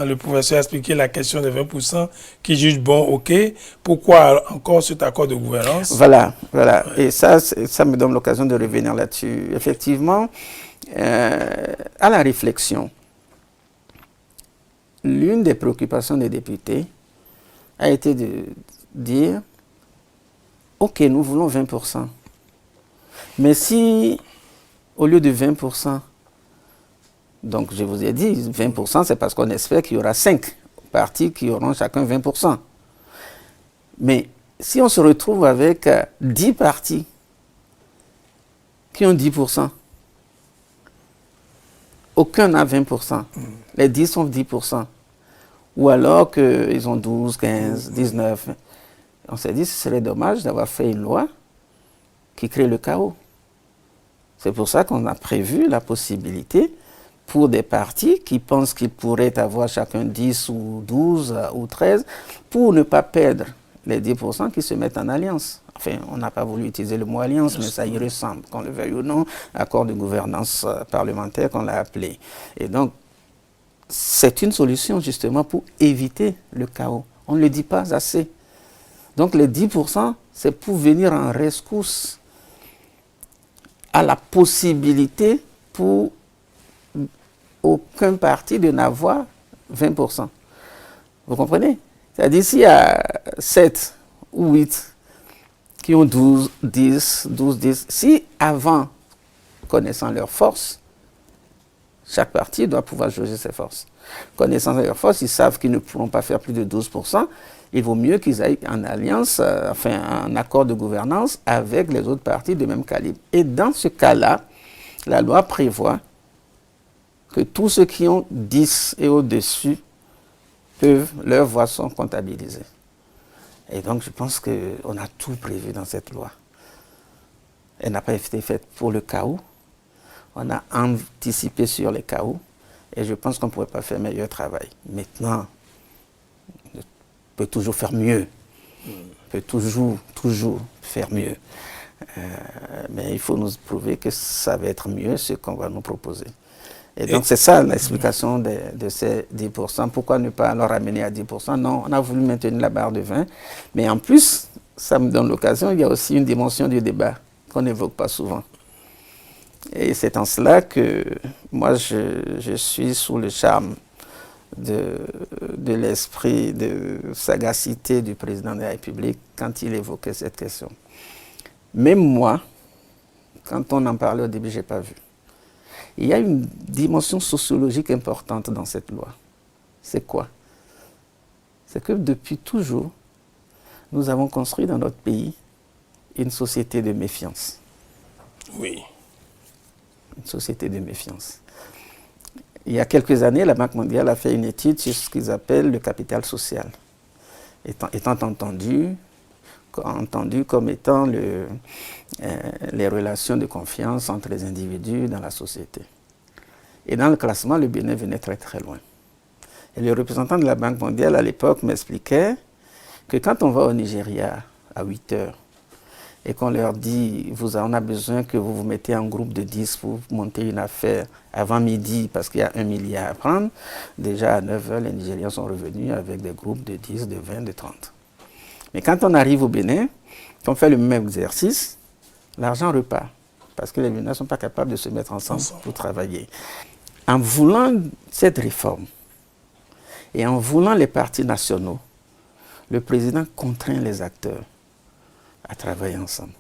Le professeur a expliqué la question des 20% qui jugent bon, ok. Pourquoi encore cet accord de gouvernance? Voilà. Ouais. Et ça me donne l'occasion de revenir là-dessus. Effectivement, à la réflexion, l'une des préoccupations des députés a été de dire, ok, nous voulons 20%. Mais si, au lieu de 20%, donc je vous ai dit, 20%, c'est parce qu'on espère qu'il y aura 5 partis qui auront chacun 20%. Mais si on se retrouve avec 10 partis qui ont 10%, aucun n'a 20%, les 10 sont 10%, ou alors qu'ils ont 12, 15, 19, on s'est dit que ce serait dommage d'avoir fait une loi qui crée le chaos. C'est pour ça qu'on a prévu la possibilité pour des partis qui pensent qu'ils pourraient avoir chacun 10 ou 12 ou 13, pour ne pas perdre les 10% qui se mettent en alliance. Enfin, on n'a pas voulu utiliser le mot alliance, mais ça y ressemble, qu'on le veuille ou non, accord de gouvernance parlementaire qu'on l'a appelé. Et donc, c'est une solution justement pour éviter le chaos. On ne le dit pas assez. Donc les 10%, c'est pour venir en rescousse à la possibilité pour aucun parti de n'avoir 20%. Vous comprenez? C'est-à-dire s'il y a 7 ou 8 qui ont 12, 10, si avant, connaissant leurs forces, chaque parti doit pouvoir jauger ses forces. Connaissant leurs forces, ils savent qu'ils ne pourront pas faire plus de 12%. Il vaut mieux qu'ils aillent en alliance, en accord de gouvernance avec les autres partis de même calibre. Et dans ce cas-là, la loi prévoit que tous ceux qui ont 10 et au-dessus leurs voix sont comptabilisées. Et donc je pense qu'on a tout prévu dans cette loi. Elle n'a pas été faite pour le chaos. On a anticipé sur les chaos. Et je pense qu'on ne pourrait pas faire meilleur travail. Maintenant, on peut toujours faire mieux. On peut toujours faire mieux. Mais il faut nous prouver que ça va être mieux ce qu'on va nous proposer. Et donc c'est ça l'explication de ces 10%. Pourquoi ne pas alors ramener à 10%? Non, on a voulu maintenir la barre de 20%. Mais en plus, ça me donne l'occasion, il y a aussi une dimension du débat qu'on n'évoque pas souvent. Et c'est en cela que moi je suis sous le charme de l'esprit de sagacité du président de la République quand il évoquait cette question. Même moi, quand on en parlait au début, je n'ai pas vu. Il y a une dimension sociologique importante dans cette loi. C'est quoi? C'est que depuis toujours, nous avons construit dans notre pays une société de méfiance. Oui. Une société de méfiance. Il y a quelques années, la Banque mondiale a fait une étude sur ce qu'ils appellent le capital social, étant entendu comme étant les relations de confiance entre les individus dans la société. Et dans le classement, le Bénin venait très très loin. Et le représentant de la Banque mondiale à l'époque m'expliquait que quand on va au Nigeria à 8 heures et qu'on leur dit on a besoin que vous vous mettez en groupe de 10 pour monter une affaire avant midi parce qu'il y a 1 milliard à prendre, déjà à 9 heures, les Nigériens sont revenus avec des groupes de 10, de 20, de 30. Mais quand on arrive au Bénin, qu'on fait le même exercice, l'argent repart. Parce que les Béninois ne sont pas capables de se mettre ensemble pour travailler. En voulant cette réforme et en voulant les partis nationaux, le président contraint les acteurs à travailler ensemble.